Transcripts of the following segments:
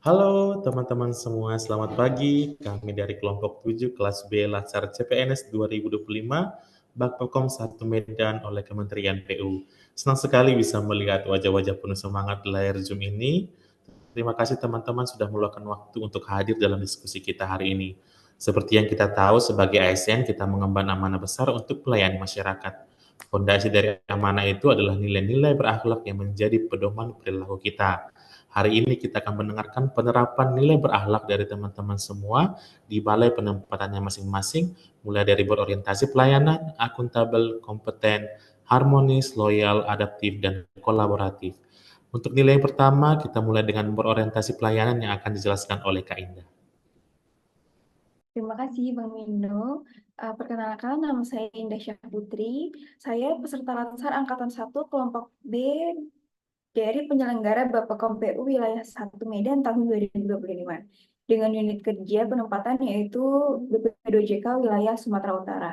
Halo teman-teman semua, selamat pagi. Kami dari kelompok 7 kelas B Latsar CPNS 2025, Bakpekom 1 Medan oleh Kementerian PU. Senang sekali bisa melihat wajah-wajah penuh semangat di layar Zoom ini. Terima kasih teman-teman sudah meluangkan waktu untuk hadir dalam diskusi kita hari ini. Seperti yang kita tahu, sebagai ASN kita mengemban amanah besar untuk melayani masyarakat. Fondasi dari amanah itu adalah nilai-nilai berakhlak yang menjadi pedoman perilaku kita. Hari ini kita akan mendengarkan penerapan nilai berakhlak dari teman-teman semua di balai penempatannya masing-masing, mulai dari berorientasi pelayanan, akuntabel, kompeten, harmonis, loyal, adaptif, dan kolaboratif. Untuk nilai yang pertama, kita mulai dengan berorientasi pelayanan yang akan dijelaskan oleh Kak Indah. Terima kasih Bang Mindo. Perkenalkan, nama saya Indah Syahputri. Saya peserta Latsar Angkatan 1 kelompok B dari penyelenggara Bappekom PU Wilayah 1 Medan tahun 2025 dengan unit kerja penempatan yaitu BP2JK Wilayah Sumatera Utara.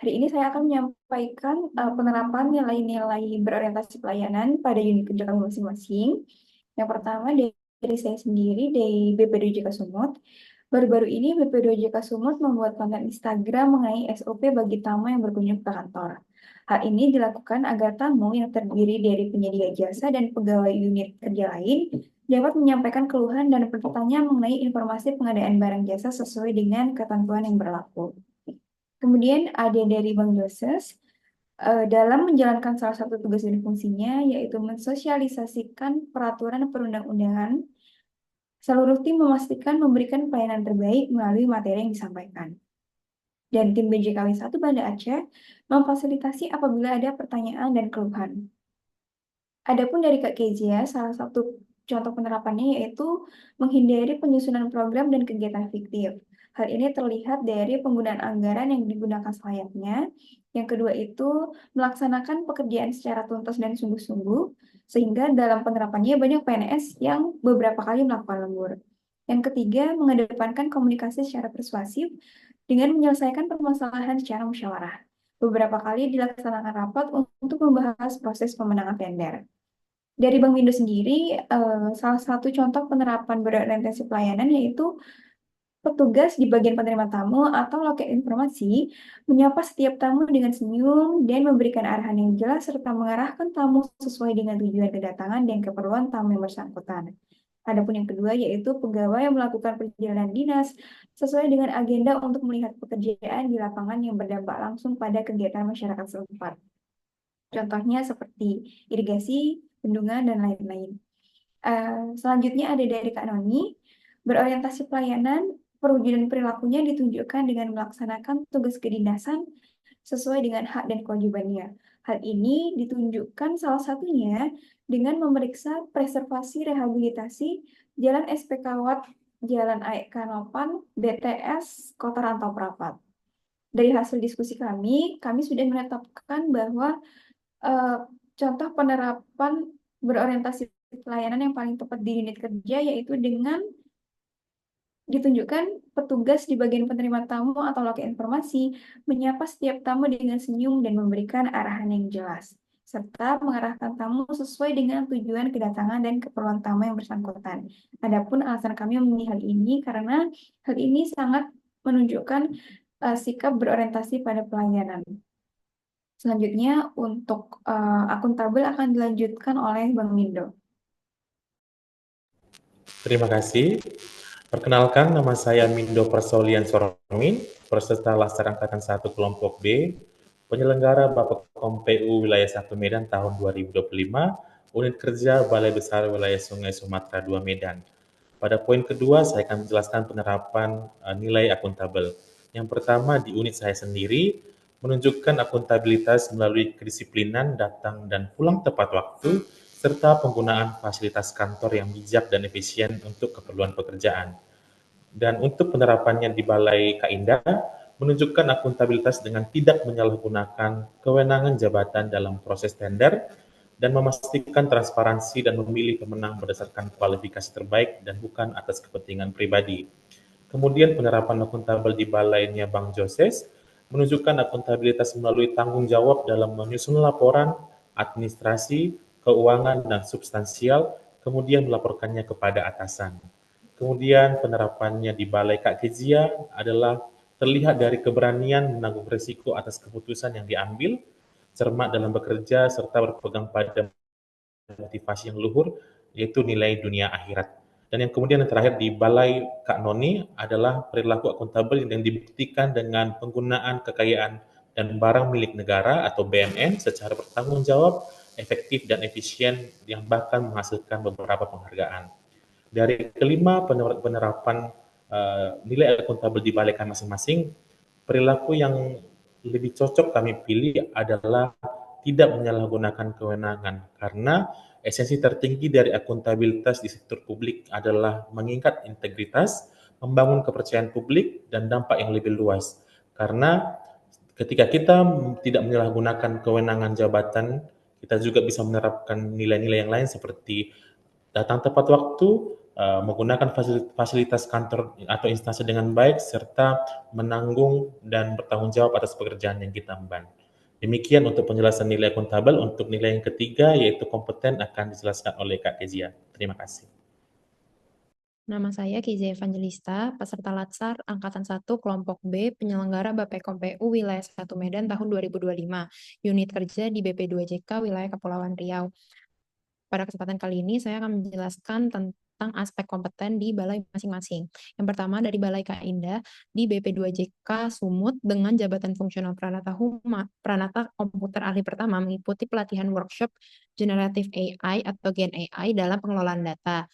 Hari ini saya akan menyampaikan penerapan nilai-nilai berorientasi pelayanan pada unit kerja kami masing-masing. Yang pertama dari saya sendiri dari BP2JK Sumut. Baru-baru ini BP2JK Sumut membuat konten Instagram mengenai SOP bagi tamu yang berkunjung ke kantor. Hal ini dilakukan agar tamu yang terdiri dari penyedia jasa dan pegawai unit kerja lain dapat menyampaikan keluhan dan pertanyaan mengenai informasi pengadaan barang jasa sesuai dengan ketentuan yang berlaku. Kemudian ada dari Bang Yoses, dalam menjalankan salah satu tugas dan fungsinya, yaitu mensosialisasikan peraturan perundang-undangan, seluruh tim memastikan memberikan pelayanan terbaik melalui materi yang disampaikan. Dan tim BJKW 1 Banda Aceh memfasilitasi apabila ada pertanyaan dan keluhan. Adapun dari Kak Kezia, salah satu contoh penerapannya yaitu menghindari penyusunan program dan kegiatan fiktif. Hal ini terlihat dari penggunaan anggaran yang digunakan selayaknya. Yang kedua itu melaksanakan pekerjaan secara tuntas dan sungguh-sungguh, sehingga dalam penerapannya banyak PNS yang beberapa kali melakukan lembur. Yang ketiga, mengedepankan komunikasi secara persuasif dengan menyelesaikan permasalahan secara musyawarah. Beberapa kali dilaksanakan rapat untuk membahas proses pemenangan tender. Dari Bank Indo sendiri, salah satu contoh penerapan berorientasi pelayanan yaitu petugas di bagian penerima tamu atau loket informasi menyapa setiap tamu dengan senyum dan memberikan arahan yang jelas serta mengarahkan tamu sesuai dengan tujuan kedatangan dan keperluan tamu yang bersangkutan. Adapun yang kedua yaitu pegawai yang melakukan perjalanan dinas sesuai dengan agenda untuk melihat pekerjaan di lapangan yang berdampak langsung pada kegiatan masyarakat setempat. Contohnya seperti irigasi, bendungan, dan lain-lain. Selanjutnya ada dari Kak Noni, berorientasi pelayanan, perwujudan perilakunya ditunjukkan dengan melaksanakan tugas kedinasan sesuai dengan hak dan kewajibannya. Hal ini ditunjukkan salah satunya dengan memeriksa preservasi rehabilitasi Jalan SPK Watt, Jalan AEK Nopan, BTS, Kota Rantau Prapat. Dari hasil diskusi kami sudah menetapkan bahwa eh, contoh penerapan berorientasi pelayanan yang paling tepat di unit kerja yaitu dengan ditunjukkan petugas di bagian penerima tamu atau loket informasi menyapa setiap tamu dengan senyum dan memberikan arahan yang jelas, serta mengarahkan tamu sesuai dengan tujuan kedatangan dan keperluan tamu yang bersangkutan. Adapun alasan kami memilih hal ini karena hal ini sangat menunjukkan sikap berorientasi pada pelayanan. Selanjutnya untuk akuntabel akan dilanjutkan oleh Bang Mindo. Terima kasih. Perkenalkan, nama saya Mindo Persolian Soromin, peserta Latsar Angkatan 1 Kelompok B, penyelenggara Bappekom PU Wilayah 1 Medan tahun 2025, unit kerja Balai Besar Wilayah Sungai Sumatera 2 Medan. Pada poin kedua, saya akan menjelaskan penerapan nilai akuntabel. Yang pertama, di unit saya sendiri, menunjukkan akuntabilitas melalui kedisiplinan datang dan pulang tepat waktu, serta penggunaan fasilitas kantor yang bijak dan efisien untuk keperluan pekerjaan. Dan untuk penerapannya di Balai Kak Indah, menunjukkan akuntabilitas dengan tidak menyalahgunakan kewenangan jabatan dalam proses tender dan memastikan transparansi dan memilih pemenang berdasarkan kualifikasi terbaik dan bukan atas kepentingan pribadi. Kemudian penerapan akuntabel di balainya Bang Joses menunjukkan akuntabilitas melalui tanggung jawab dalam menyusun laporan, administrasi, keuangan, dan substansial, kemudian melaporkannya kepada atasan. Kemudian penerapannya di Balai Kak Kezia adalah terlihat dari keberanian menanggung risiko atas keputusan yang diambil, cermat dalam bekerja, serta berpegang pada motivasi yang luhur, yaitu nilai dunia akhirat. Dan yang kemudian yang terakhir di Balai Kak Noni adalah perilaku akuntabel yang dibuktikan dengan penggunaan kekayaan dan barang milik negara atau BMN secara bertanggung jawab, efektif dan efisien yang bahkan menghasilkan beberapa penghargaan. Dari kelima penerapan nilai akuntabel di Balai Kak masing-masing, perilaku yang lebih cocok kami pilih adalah tidak menyalahgunakan kewenangan karena esensi tertinggi dari akuntabilitas di sektor publik adalah mengikat integritas, membangun kepercayaan publik dan dampak yang lebih luas. Karena ketika kita tidak menyalahgunakan kewenangan jabatan, kita juga bisa menerapkan nilai-nilai yang lain seperti datang tepat waktu, menggunakan fasilitas kantor atau instansi dengan baik, serta menanggung dan bertanggung jawab atas pekerjaan yang kita emban. Demikian untuk penjelasan nilai akuntabel. Untuk nilai yang ketiga, yaitu kompeten, akan dijelaskan oleh Kak Kezia. Terima kasih. Nama saya Kiza Evangelista, peserta Latsar Angkatan 1 Kelompok B, penyelenggara Bappekom PU Wilayah 1 Medan tahun 2025, unit kerja di BP2JK Wilayah Kepulauan Riau. Pada kesempatan kali ini, saya akan menjelaskan tentang aspek kompeten di balai masing-masing. Yang pertama dari Balai Kak Indah di BP2JK Sumut dengan jabatan fungsional Pranata Komputer Ahli Pertama mengikuti pelatihan workshop Generative AI atau Gen AI dalam pengelolaan data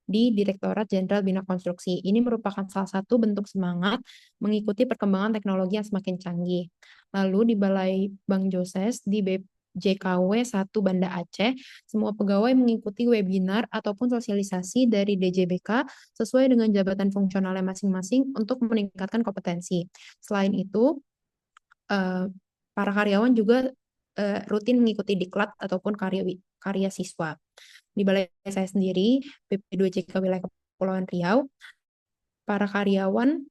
di Direktorat Jenderal Bina Konstruksi. Ini merupakan salah satu bentuk semangat mengikuti perkembangan teknologi yang semakin canggih. Lalu di Balai Bang Joses di JKW 1 Banda Aceh, semua pegawai mengikuti webinar ataupun sosialisasi dari DJBK sesuai dengan jabatan fungsionalnya masing-masing untuk meningkatkan kompetensi. Selain itu, para karyawan juga rutin mengikuti diklat ataupun karya siswa. Di balai saya sendiri, BP2JK Wilayah Kepulauan Riau, para karyawan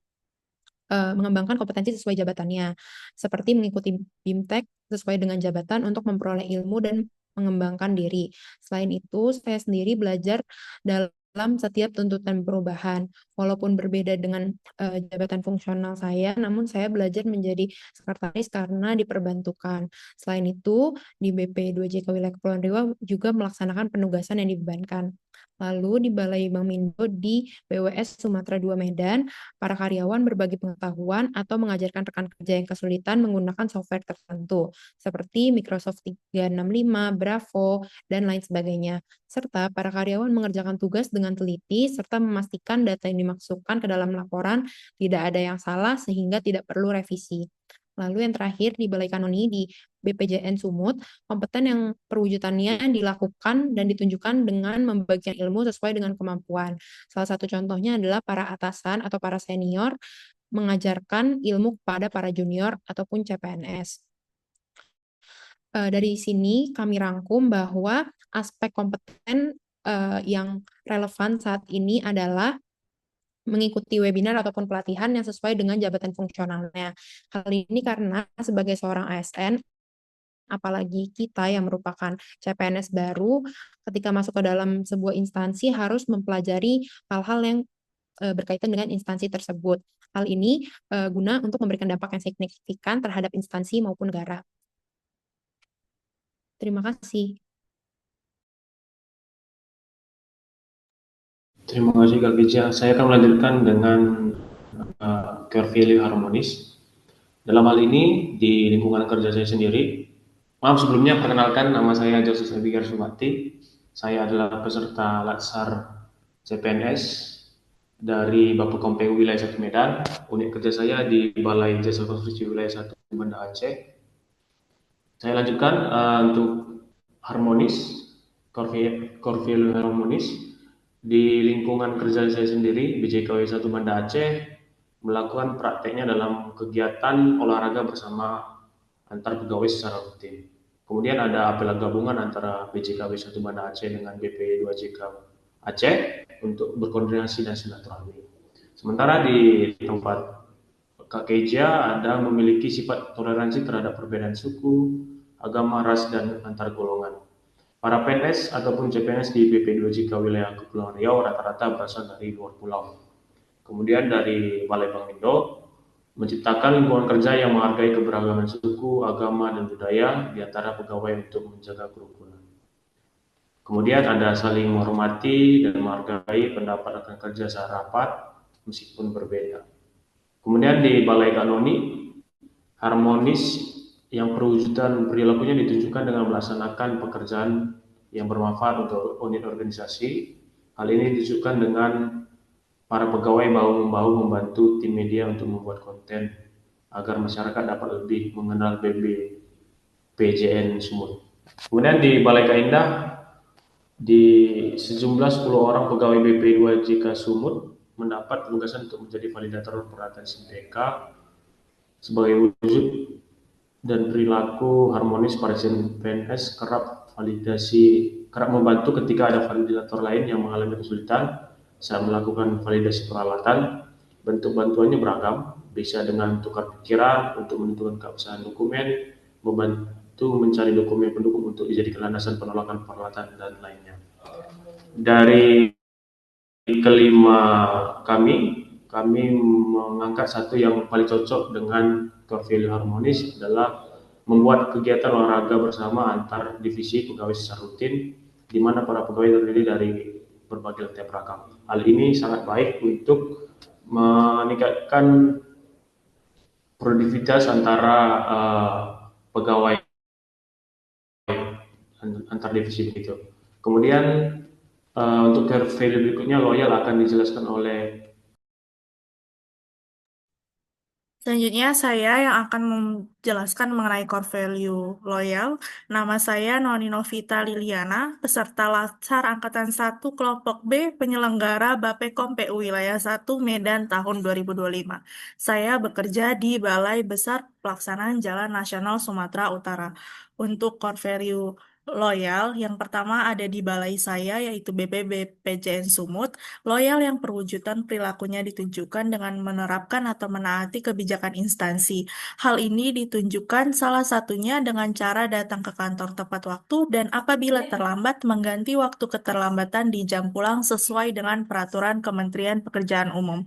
mengembangkan kompetensi sesuai jabatannya, seperti mengikuti BIMTEK sesuai dengan jabatan untuk memperoleh ilmu dan mengembangkan diri. Selain itu, saya sendiri belajar dalam setiap tuntutan perubahan. Walaupun berbeda dengan jabatan fungsional saya, namun saya belajar menjadi sekretaris karena diperbantukan. Selain itu, di BP2JK Wilayah Kepulauan Riau juga melaksanakan penugasan yang dibebankan. Lalu di Balai Bank Mindo di BWS Sumatera II Medan, para karyawan berbagi pengetahuan atau mengajarkan rekan kerja yang kesulitan menggunakan software tertentu, seperti Microsoft 365, Bravo, dan lain sebagainya. Serta para karyawan mengerjakan tugas dengan teliti, serta memastikan data yang dimasukkan ke dalam laporan tidak ada yang salah sehingga tidak perlu revisi. Lalu yang terakhir di Balai Kanoni di BPJN Sumut, kompeten yang perwujudannya dilakukan dan ditunjukkan dengan membagikan ilmu sesuai dengan kemampuan. Salah satu contohnya adalah para atasan atau para senior mengajarkan ilmu kepada para junior ataupun CPNS. Dari sini kami rangkum bahwa aspek kompeten yang relevan saat ini adalah mengikuti webinar ataupun pelatihan yang sesuai dengan jabatan fungsionalnya. Hal ini karena sebagai seorang ASN, apalagi kita yang merupakan CPNS baru, ketika masuk ke dalam sebuah instansi harus mempelajari hal-hal yang berkaitan dengan instansi tersebut. Hal ini guna untuk memberikan dampak yang signifikan terhadap instansi maupun negara. Terima kasih. Terima kasih Kak Bija. Saya akan melanjutkan dengan core value harmonis. Dalam hal ini, di lingkungan kerja saya sendiri, maaf sebelumnya perkenalkan, nama saya Joseph Abigail Subakti. Saya adalah peserta Latsar CPNS dari Bappekom PU Wilayah 1 Medan. Unit kerja saya di Balai Jasa Konstruksi Wilayah 1 Banda Aceh. Saya lanjutkan untuk harmonis, core value harmonis. Di lingkungan kerja saya sendiri, BJKW 1 Banda Aceh, melakukan prakteknya dalam kegiatan olahraga bersama antar pegawai secara rutin. Kemudian ada apel gabungan antara BJKW 1 Banda Aceh dengan BP2JK Aceh untuk berkoordinasi dan silaturahmi. Sementara di tempat Kak Keja ada memiliki sifat toleransi terhadap perbedaan suku, agama, ras, dan antar golongan. Para PNS ataupun CPNS di BP2JK wilayah Kepulauan Riau rata-rata berasal dari luar pulau. Kemudian dari Balai Bank Indo menciptakan lingkungan kerja yang menghargai keberagaman suku, agama, dan budaya di antara pegawai untuk menjaga kerukunan. Kemudian ada saling menghormati dan menghargai pendapat akan kerja secara rapat meskipun berbeda. Kemudian di Balai Kanoni, harmonis yang perwujudan perilakunya ditunjukkan dengan melaksanakan pekerjaan yang bermanfaat untuk unit organisasi. Hal ini ditunjukkan dengan para pegawai bahu-membahu membantu tim media untuk membuat konten agar masyarakat dapat lebih mengenal BBPJN Sumut. Kemudian di Balai Kaindah, di sejumlah 10 orang pegawai BP2JK Sumut mendapat penugasan untuk menjadi validator peralatan SIMPK sebagai wujud dan perilaku harmonis para PNS kerap membantu ketika ada validator lain yang mengalami kesulitan saat melakukan validasi peralatan. Bentuk bantuannya beragam, bisa dengan tukar pikiran untuk menentukan keabsahan dokumen, membantu mencari dokumen pendukung untuk dijadikan landasan penolakan peralatan, dan lainnya. Dari kelima kami mengangkat satu yang paling cocok dengan core value harmonis adalah membuat kegiatan olahraga bersama antar divisi pegawai secara rutin, di mana para pegawai terdiri dari berbagai latar belakang. Hal ini sangat baik untuk meningkatkan produktivitas antara pegawai antar divisi begitu. Kemudian untuk core value berikutnya, loyal, akan dijelaskan oleh. Selanjutnya, saya yang akan menjelaskan mengenai core value loyal. Nama saya Noni Novita Liliana, peserta Latsar Angkatan 1 Kelompok B, penyelenggara Bappekom PU Wilayah 1 Medan tahun 2025. Saya bekerja di Balai Besar Pelaksanaan Jalan Nasional Sumatera Utara. Untuk core value loyal, yang pertama ada di balai saya, yaitu BPBPJN Sumut. Loyal yang perwujudan perilakunya ditunjukkan dengan menerapkan atau menaati kebijakan instansi. Hal ini ditunjukkan salah satunya dengan cara datang ke kantor tepat waktu dan apabila terlambat mengganti waktu keterlambatan di jam pulang sesuai dengan peraturan Kementerian Pekerjaan Umum.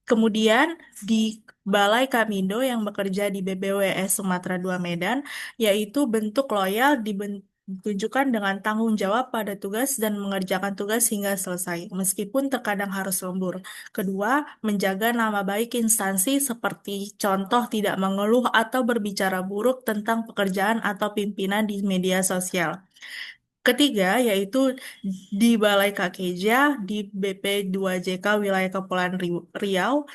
Kemudian di Balai Kamindo yang bekerja di BBWS Sumatera II Medan, yaitu bentuk loyal ditunjukkan dengan tanggung jawab pada tugas dan mengerjakan tugas hingga selesai, meskipun terkadang harus lembur. Kedua, menjaga nama baik instansi seperti contoh tidak mengeluh atau berbicara buruk tentang pekerjaan atau pimpinan di media sosial. Ketiga, yaitu di Balai Kakeja di BP2JK wilayah Kepulauan Riau,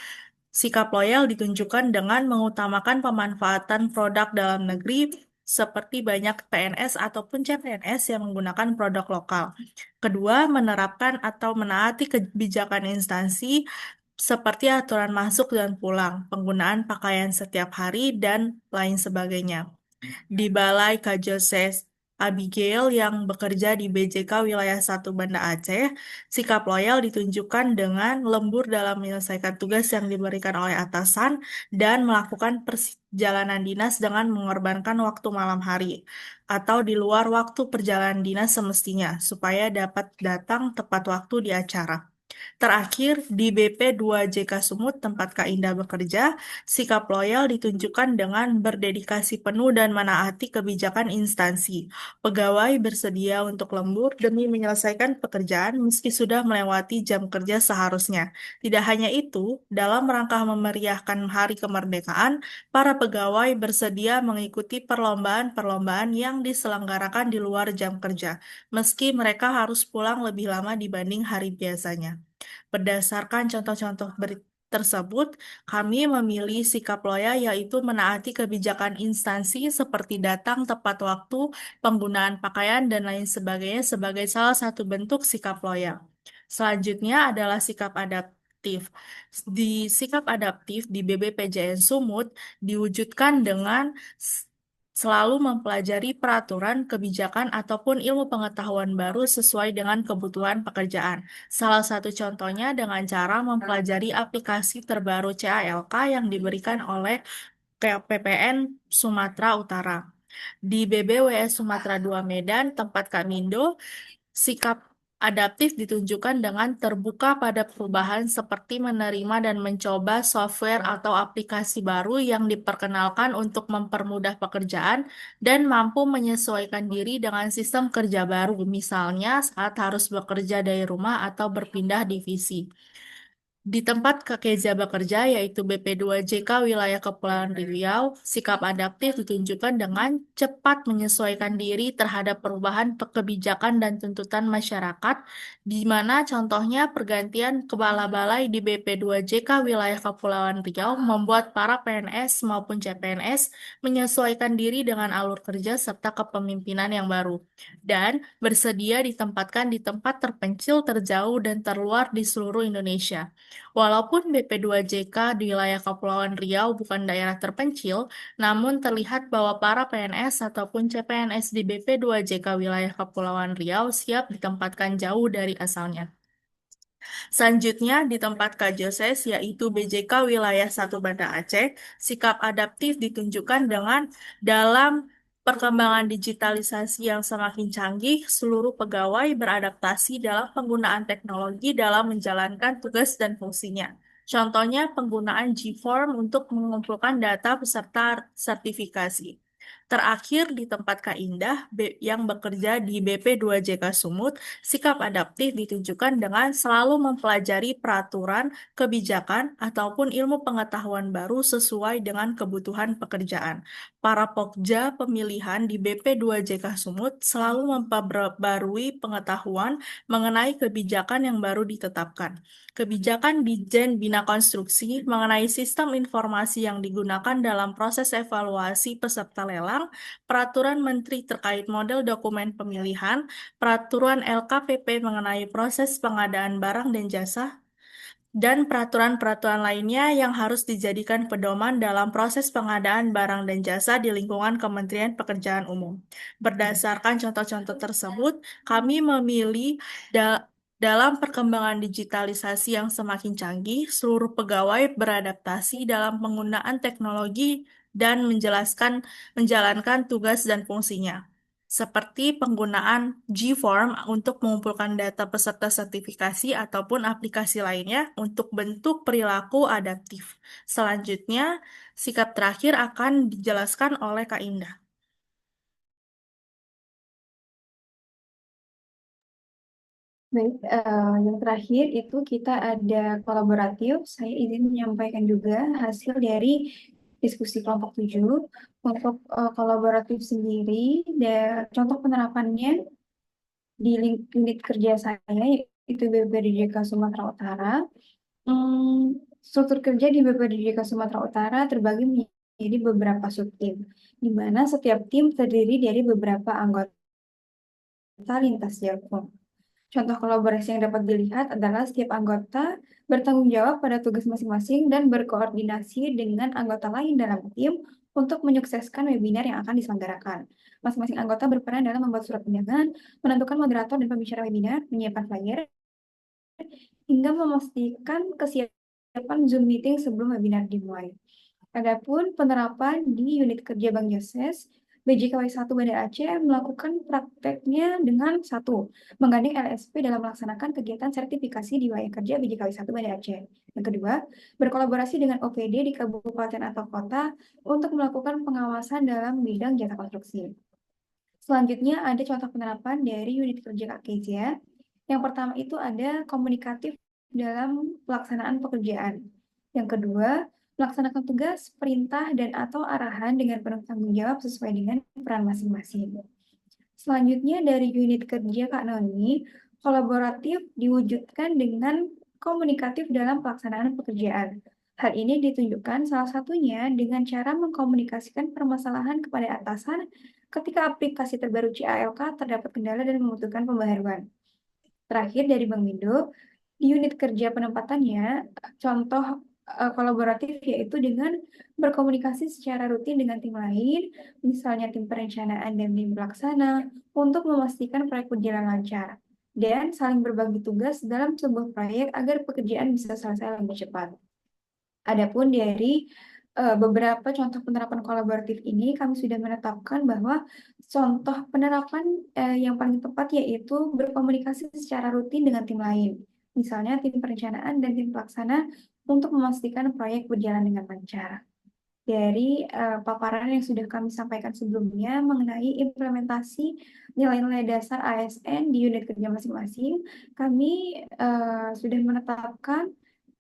sikap loyal ditunjukkan dengan mengutamakan pemanfaatan produk dalam negeri seperti banyak PNS ataupun CPNS yang menggunakan produk lokal. Kedua, menerapkan atau menaati kebijakan instansi seperti aturan masuk dan pulang, penggunaan pakaian setiap hari, dan lain sebagainya. Di Balai Kajoses Abigail yang bekerja di BJK Wilayah 1 Banda Aceh, sikap loyal ditunjukkan dengan lembur dalam menyelesaikan tugas yang diberikan oleh atasan dan melakukan perjalanan dinas dengan mengorbankan waktu malam hari atau di luar waktu perjalanan dinas semestinya supaya dapat datang tepat waktu di acara. Terakhir, di BP2JK Sumut, tempat Kak Indah bekerja, sikap loyal ditunjukkan dengan berdedikasi penuh dan menaati kebijakan instansi. Pegawai bersedia untuk lembur demi menyelesaikan pekerjaan meski sudah melewati jam kerja seharusnya. Tidak hanya itu, dalam rangka memeriahkan Hari Kemerdekaan, para pegawai bersedia mengikuti perlombaan-perlombaan yang diselenggarakan di luar jam kerja, meski mereka harus pulang lebih lama dibanding hari biasanya. Berdasarkan contoh-contoh tersebut, kami memilih sikap loyal yaitu menaati kebijakan instansi seperti datang tepat waktu, penggunaan pakaian, dan lain sebagainya sebagai salah satu bentuk sikap loyal. Selanjutnya adalah sikap adaptif. Di sikap adaptif di BBPJN Sumut diwujudkan dengan selalu mempelajari peraturan, kebijakan, ataupun ilmu pengetahuan baru sesuai dengan kebutuhan pekerjaan. Salah satu contohnya dengan cara mempelajari aplikasi terbaru CALK yang diberikan oleh KPPN Sumatera Utara. Di BBWS Sumatera II Medan, tempat Kak Mindo, sikap adaptif ditunjukkan dengan terbuka pada perubahan seperti menerima dan mencoba software atau aplikasi baru yang diperkenalkan untuk mempermudah pekerjaan dan mampu menyesuaikan diri dengan sistem kerja baru, misalnya saat harus bekerja dari rumah atau berpindah divisi. Di tempat Kak Keza bekerja, yaitu BP2JK wilayah Kepulauan Riau, sikap adaptif ditunjukkan dengan cepat menyesuaikan diri terhadap perubahan kebijakan dan tuntutan masyarakat, di mana contohnya pergantian kepala balai di BP2JK wilayah Kepulauan Riau membuat para PNS maupun CPNS menyesuaikan diri dengan alur kerja serta kepemimpinan yang baru, dan bersedia ditempatkan di tempat terpencil, terjauh, dan terluar di seluruh Indonesia. Walaupun BP2JK di wilayah Kepulauan Riau bukan daerah terpencil, namun terlihat bahwa para PNS ataupun CPNS di BP2JK wilayah Kepulauan Riau siap ditempatkan jauh dari asalnya. Selanjutnya, di tempat Kak Joses, yaitu BJK wilayah 1 Banda Aceh, sikap adaptif ditunjukkan dengan dalam perkembangan digitalisasi yang semakin canggih, seluruh pegawai beradaptasi dalam penggunaan teknologi dalam menjalankan tugas dan fungsinya. Contohnya penggunaan G-Form untuk mengumpulkan data peserta sertifikasi. Terakhir, di tempat Kak Indah yang bekerja di BP2JK Sumut, sikap adaptif ditunjukkan dengan selalu mempelajari peraturan, kebijakan, ataupun ilmu pengetahuan baru sesuai dengan kebutuhan pekerjaan. Para pokja pemilihan di BP2JK Sumut selalu memperbarui pengetahuan mengenai kebijakan yang baru ditetapkan. Kebijakan Ditjen Bina Konstruksi mengenai sistem informasi yang digunakan dalam proses evaluasi peserta lelang, peraturan menteri terkait model dokumen pemilihan, peraturan LKPP mengenai proses pengadaan barang dan jasa, dan peraturan-peraturan lainnya yang harus dijadikan pedoman dalam proses pengadaan barang dan jasa di lingkungan Kementerian Pekerjaan Umum. Berdasarkan contoh-contoh tersebut, kami memilih dalam perkembangan digitalisasi yang semakin canggih, seluruh pegawai beradaptasi dalam penggunaan teknologi dan menjalankan tugas dan fungsinya, seperti penggunaan G-Form untuk mengumpulkan data peserta sertifikasi ataupun aplikasi lainnya untuk bentuk perilaku adaptif. Selanjutnya, sikap terakhir akan dijelaskan oleh Kak Indah. Baik, yang terakhir itu kita ada kolaboratif. Saya izin menyampaikan juga hasil dari diskusi kelompok 7. Untuk kolaboratif sendiri, contoh penerapannya di unit kerja saya, yaitu BPDJK Sumatera Utara. Struktur kerja di BPDJK Sumatera Utara terbagi menjadi beberapa subtim, di mana setiap tim terdiri dari beberapa anggota lintas jalur. Contoh kolaborasi yang dapat dilihat adalah setiap anggota bertanggung jawab pada tugas masing-masing dan berkoordinasi dengan anggota lain dalam tim untuk menyukseskan webinar yang akan diselenggarakan. Masing-masing anggota berperan dalam membuat surat undangan, menentukan moderator dan pembicara webinar, menyiapkan flyer, hingga memastikan kesiapan Zoom meeting sebelum webinar dimulai. Adapun penerapan di unit kerja Bank Joses, BJKW 1 Banda Aceh melakukan prakteknya dengan 1. Menggandeng LSP dalam melaksanakan kegiatan sertifikasi di wilayah kerja BJKW 1 Banda Aceh. Yang kedua, berkolaborasi dengan OPD di kabupaten atau kota untuk melakukan pengawasan dalam bidang jasa konstruksi. Selanjutnya ada contoh penerapan dari unit kerja KKJ. Yang pertama itu ada komunikatif dalam pelaksanaan pekerjaan. Yang kedua, melaksanakan tugas, perintah, dan atau arahan dengan penuh tanggung jawab sesuai dengan peran masing-masing. Selanjutnya dari unit kerja Kak Noni, kolaboratif diwujudkan dengan komunikatif dalam pelaksanaan pekerjaan. Hal ini ditunjukkan salah satunya dengan cara mengkomunikasikan permasalahan kepada atasan ketika aplikasi terbaru CALK terdapat kendala dan membutuhkan pembaharuan. Terakhir dari Bang Mindo, di unit kerja penempatannya, contoh kolaboratif yaitu dengan berkomunikasi secara rutin dengan tim lain, misalnya tim perencanaan dan tim pelaksana, untuk memastikan proyek berjalan lancar, dan saling berbagi tugas dalam sebuah proyek agar pekerjaan bisa selesai lebih cepat. Adapun dari beberapa contoh penerapan kolaboratif ini kami sudah menetapkan bahwa contoh penerapan yang paling tepat yaitu berkomunikasi secara rutin dengan tim lain, misalnya tim perencanaan dan tim pelaksana untuk memastikan proyek berjalan dengan lancar. Dari paparan yang sudah kami sampaikan sebelumnya mengenai implementasi nilai-nilai dasar ASN di unit kerja masing-masing, kami sudah menetapkan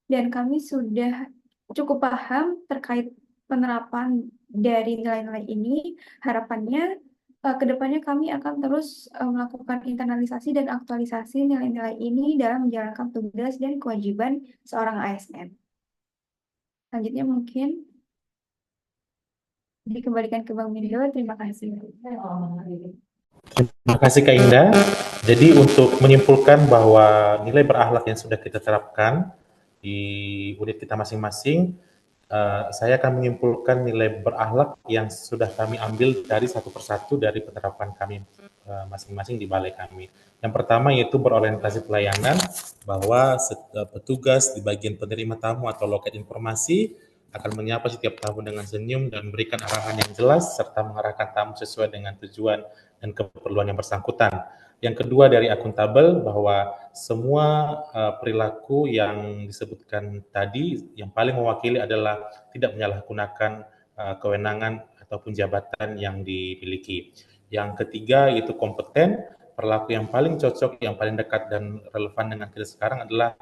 dan kami sudah cukup paham terkait penerapan dari nilai-nilai ini. Harapannya ke depannya kami akan terus melakukan internalisasi dan aktualisasi nilai-nilai ini dalam menjalankan tugas dan kewajiban seorang ASN. Selanjutnya mungkin dikembalikan ke Bang Mindo. Terima kasih. Terima kasih Kak Indah. Jadi untuk menyimpulkan bahwa nilai berakhlak yang sudah kita terapkan di unit kita masing-masing, saya akan menyimpulkan nilai berakhlak yang sudah kami ambil dari satu persatu dari penerapan kami masing-masing di balai kami. Yang pertama yaitu berorientasi pelayanan, bahwa petugas di bagian penerima tamu atau loket informasi akan menyapa setiap tamu dengan senyum dan memberikan arahan yang jelas serta mengarahkan tamu sesuai dengan tujuan dan keperluan yang bersangkutan. Yang kedua dari akuntabel, bahwa semua perilaku yang disebutkan tadi yang paling mewakili adalah tidak menyalahgunakan kewenangan ataupun jabatan yang dimiliki. Yang ketiga yaitu kompeten, perilaku yang paling cocok, yang paling dekat dan relevan dengan kita sekarang adalah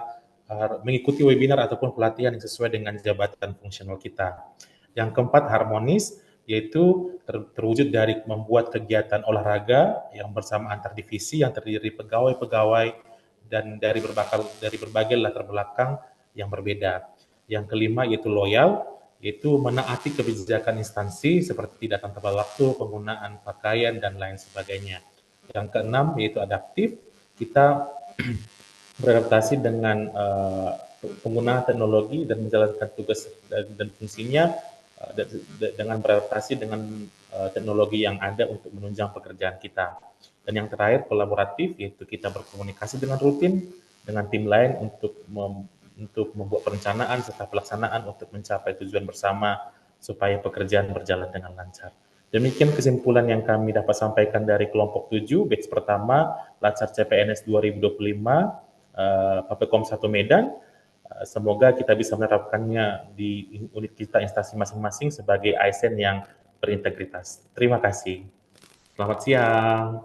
mengikuti webinar ataupun pelatihan yang sesuai dengan jabatan fungsional kita. Yang keempat harmonis, yaitu terwujud dari membuat kegiatan olahraga yang bersama antar divisi yang terdiri pegawai-pegawai dan dari berbagai latar belakang yang berbeda. Yang kelima yaitu loyal, yaitu menaati kebijakan instansi seperti datang tepat waktu, penggunaan pakaian dan lain sebagainya. Yang keenam yaitu adaptif, kita beradaptasi dengan penggunaan teknologi dan menjalankan tugas dan fungsinya dengan beradaptasi dengan teknologi yang ada untuk menunjang pekerjaan kita. Dan yang terakhir kolaboratif, yaitu kita berkomunikasi dengan rutin dengan tim lain untuk membuat perencanaan serta pelaksanaan untuk mencapai tujuan bersama supaya pekerjaan berjalan dengan lancar. Demikian kesimpulan yang kami dapat sampaikan dari kelompok 7, batch pertama, Latsar CPNS 2025, Papekom 1 Medan. Semoga kita bisa menerapkannya di unit kita instansi masing-masing sebagai ASN yang berintegritas. Terima kasih. Selamat siang.